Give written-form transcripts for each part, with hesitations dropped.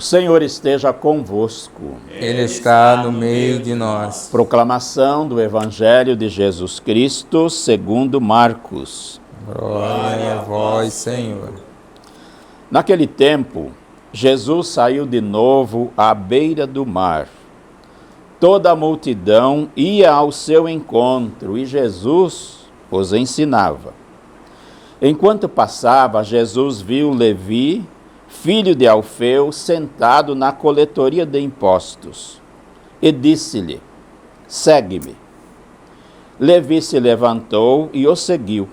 Senhor esteja convosco. Ele está no meio de nós. Proclamação do Evangelho de Jesus Cristo segundo Marcos. Glória a vós, Senhor. Naquele tempo, Jesus saiu de novo à beira do mar. Toda a multidão ia ao seu encontro e Jesus os ensinava. Enquanto passava, Jesus viu Levi, filho de Alfeu, sentado na coletoria de impostos, e disse-lhe: segue-me. Levi se levantou e o seguiu.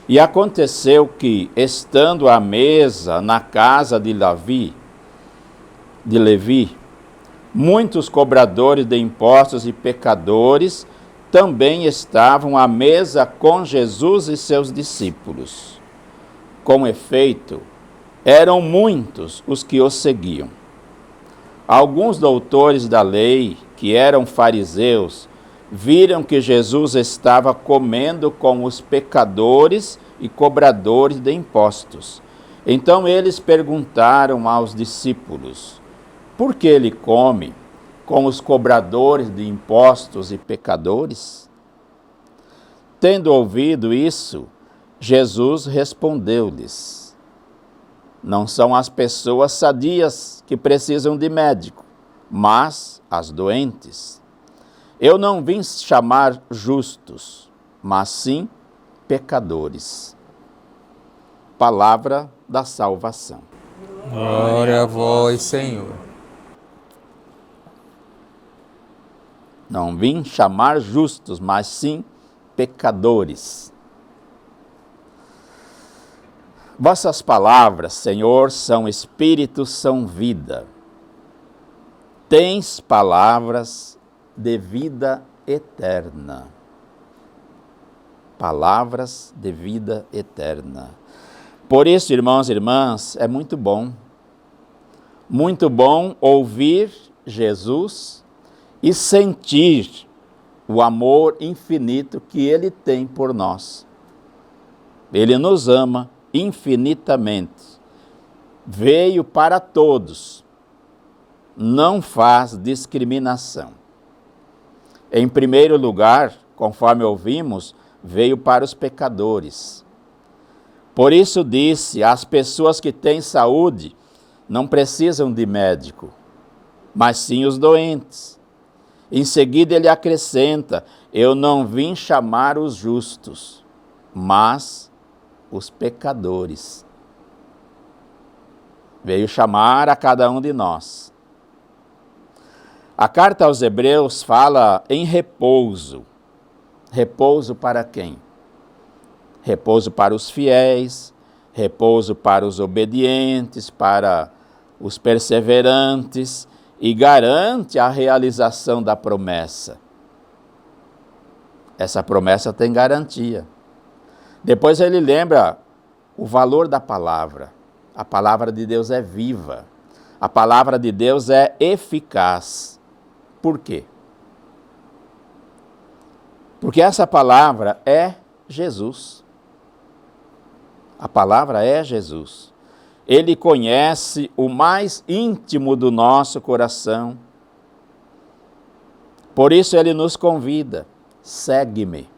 E aconteceu que, estando à mesa na casa de Levi, muitos cobradores de impostos e pecadores também estavam à mesa com Jesus e seus discípulos. Com efeito, eram muitos os que o seguiam. Alguns doutores da lei, que eram fariseus, viram que Jesus estava comendo com os pecadores e cobradores de impostos. Então eles perguntaram aos discípulos: por que ele come com os cobradores de impostos e pecadores? Tendo ouvido isso, Jesus respondeu-lhes: não são as pessoas sadias que precisam de médico, mas as doentes. Eu não vim chamar justos, mas sim pecadores. Palavra da salvação. Glória a vós, Senhor. Não vim chamar justos, mas sim pecadores. Vossas palavras, Senhor, são espírito, são vida. Tens palavras de vida eterna. Palavras de vida eterna. Por isso, irmãos e irmãs, é muito bom ouvir Jesus e sentir o amor infinito que Ele tem por nós. Ele nos ama infinitamente. Veio para todos. Não faz discriminação. Em primeiro lugar, conforme ouvimos, veio para os pecadores. Por isso disse, as pessoas que têm saúde não precisam de médico, mas sim os doentes. Em seguida ele acrescenta: eu não vim chamar os justos, mas os pecadores. Veio chamar a cada um de nós. A carta aos Hebreus fala em repouso. Repouso para quem? Repouso para os fiéis, repouso para os obedientes, para os perseverantes, e garante a realização da promessa. Essa promessa tem garantia. Depois ele lembra o valor da palavra. A palavra de Deus é viva. A palavra de Deus é eficaz. Por quê? Porque essa palavra é Jesus. A palavra é Jesus. Ele conhece o mais íntimo do nosso coração. Por isso ele nos convida: segue-me,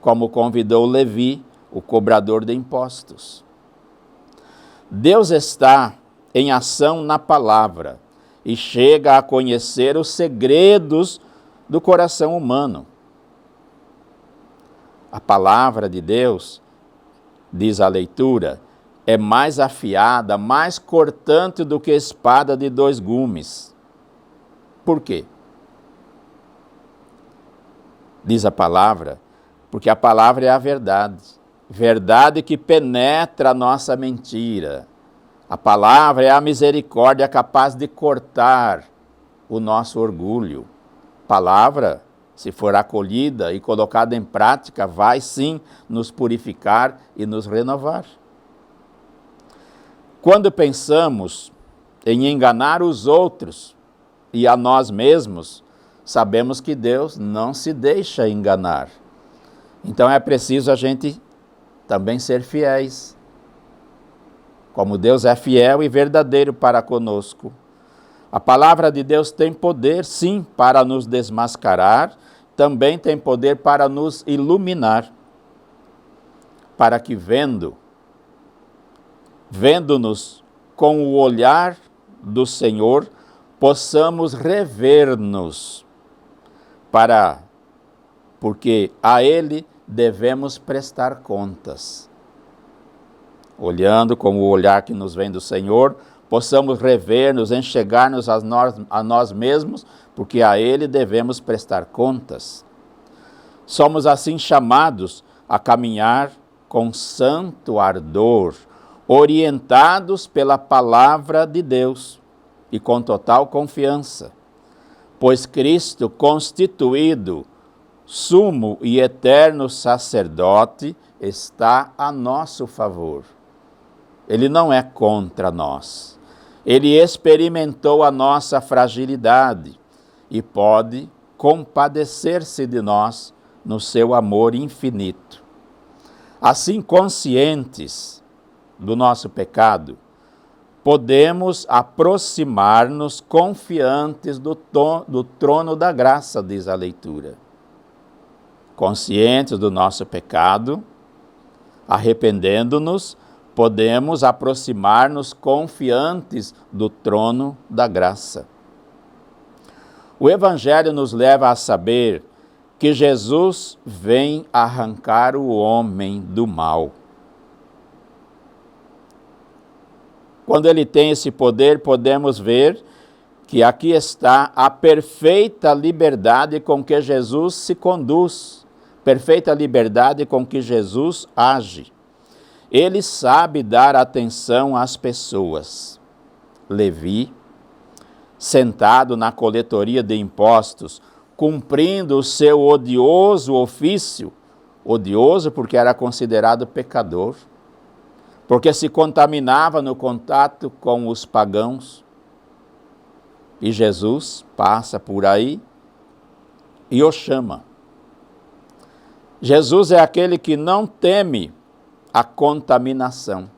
como convidou Levi, o cobrador de impostos. Deus está em ação na palavra e chega a conhecer os segredos do coração humano. A palavra de Deus, diz a leitura, é mais afiada, mais cortante do que espada de 2 gumes. Por quê? Diz a palavra, porque a palavra é a verdade. Verdade que penetra a nossa mentira. A palavra é a misericórdia capaz de cortar o nosso orgulho. Palavra, se for acolhida e colocada em prática, vai sim nos purificar e nos renovar. Quando pensamos em enganar os outros e a nós mesmos, sabemos que Deus não se deixa enganar. Então é preciso a gente também ser fiéis. como Deus é fiel e verdadeiro para conosco. A palavra de Deus tem poder, sim, para nos desmascarar, também tem poder para nos iluminar, para que vendo-nos com o olhar do Senhor, possamos rever-nos, porque a Ele devemos prestar contas. Olhando com o olhar que nos vem do Senhor, possamos rever-nos, enxergar-nos a nós mesmos, porque a Ele devemos prestar contas. Somos assim chamados a caminhar com santo ardor, orientados pela palavra de Deus e com total confiança, pois Cristo, constituído sumo e eterno sacerdote, está a nosso favor. Ele não é contra nós. Ele experimentou a nossa fragilidade e pode compadecer-se de nós no seu amor infinito. Assim, conscientes do nosso pecado, podemos aproximar-nos confiantes do trono da graça, diz a leitura. Conscientes do nosso pecado, arrependendo-nos, podemos aproximar-nos confiantes do trono da graça. O Evangelho nos leva a saber que Jesus vem arrancar o homem do mal. Quando ele tem esse poder, podemos ver que aqui está a perfeita liberdade com que Jesus se conduz, perfeita liberdade com que Jesus age. Ele sabe dar atenção às pessoas. Levi, sentado na coletoria de impostos, cumprindo o seu odioso ofício, odioso porque era considerado pecador, porque se contaminava no contato com os pagãos. E Jesus passa por aí e o chama. Jesus é aquele que não teme a contaminação.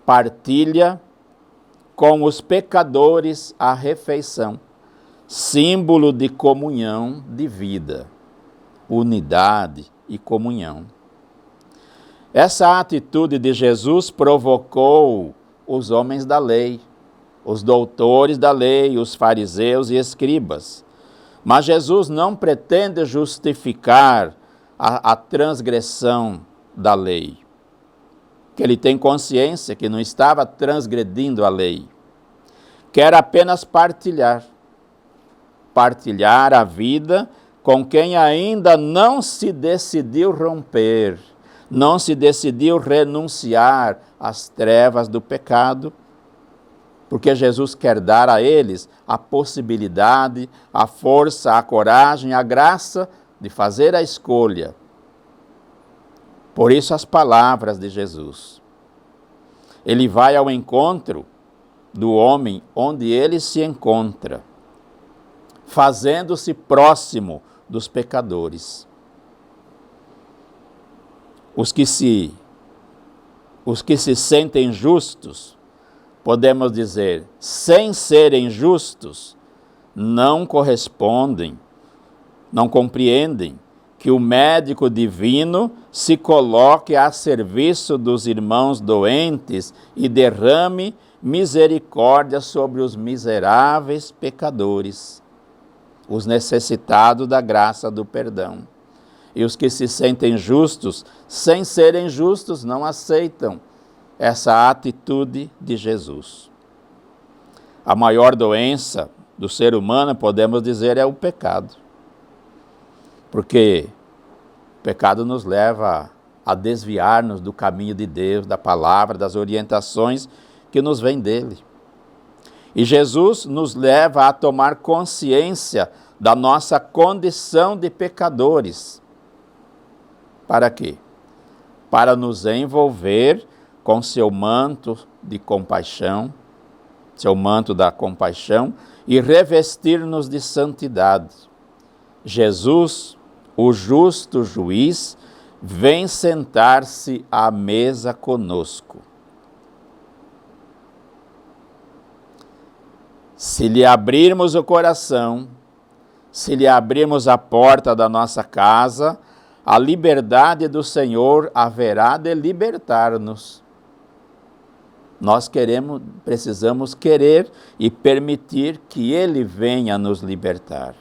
Partilha com os pecadores a refeição, símbolo de comunhão de vida, unidade e comunhão. Essa atitude de Jesus provocou os homens da lei, os doutores da lei, os fariseus e escribas. Mas Jesus não pretende justificar a transgressão da lei, que ele tem consciência que não estava transgredindo a lei. Quer apenas partilhar a vida com quem ainda não se decidiu romper, não se decidiu renunciar às trevas do pecado, porque Jesus quer dar a eles a possibilidade, a força, a coragem, a graça de fazer a escolha. Por isso as palavras de Jesus. Ele vai ao encontro do homem onde ele se encontra, fazendo-se próximo dos pecadores. Os que se sentem justos, podemos dizer, sem serem justos, não correspondem, não compreendem que o médico divino se coloque a serviço dos irmãos doentes e derrame misericórdia sobre os miseráveis pecadores, os necessitados da graça do perdão. E os que se sentem justos, sem serem justos, não aceitam essa atitude de Jesus. A maior doença do ser humano, podemos dizer, é o pecado. Porque o pecado nos leva a desviar-nos do caminho de Deus, da palavra, das orientações que nos vêm dele. E Jesus nos leva a tomar consciência da nossa condição de pecadores. Para quê? Para nos envolver com seu manto de compaixão, seu manto da compaixão, e revestir-nos de santidade. Jesus, o justo juiz, vem sentar-se à mesa conosco. Se lhe abrirmos o coração, se lhe abrirmos a porta da nossa casa, a liberdade do Senhor haverá de libertar-nos. Nós precisamos querer e permitir que Ele venha nos libertar.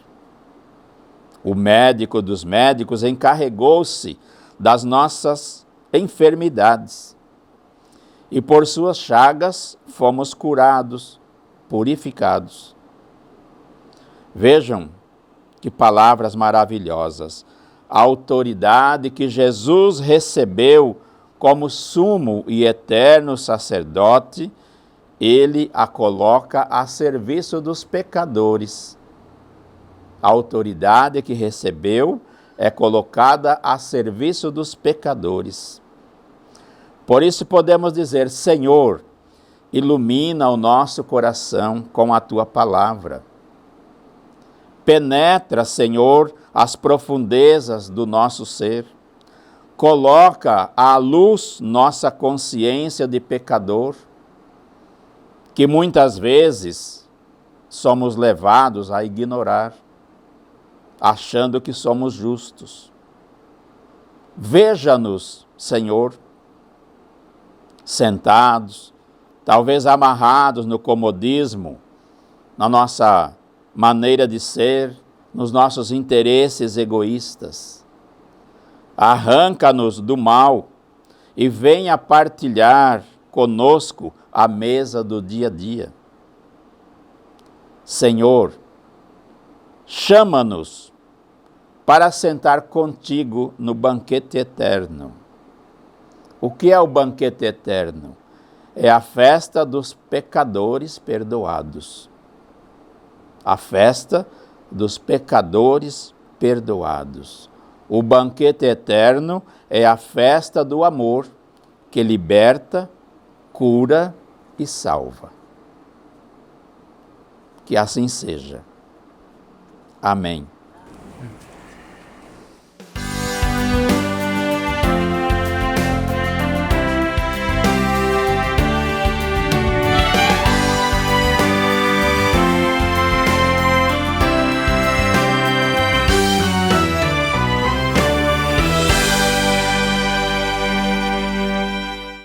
O médico dos médicos encarregou-se das nossas enfermidades. E por suas chagas fomos curados, purificados. Vejam que palavras maravilhosas. A autoridade que Jesus recebeu como sumo e eterno sacerdote, Ele a coloca a serviço dos pecadores. A autoridade que recebeu é colocada a serviço dos pecadores. Por isso podemos dizer: Senhor, ilumina o nosso coração com a Tua palavra. Penetra, Senhor, as profundezas do nosso ser. Coloca à luz nossa consciência de pecador, que muitas vezes somos levados a ignorar, achando que somos justos. Veja-nos, Senhor, sentados, talvez amarrados no comodismo, na nossa maneira de ser, nos nossos interesses egoístas. Arranca-nos do mal e venha partilhar conosco a mesa do dia a dia. Senhor, chama-nos para sentar contigo no banquete eterno. O que é o banquete eterno? É a festa dos pecadores perdoados. A festa dos pecadores perdoados. O banquete eterno é a festa do amor que liberta, cura e salva. Que assim seja. Amém.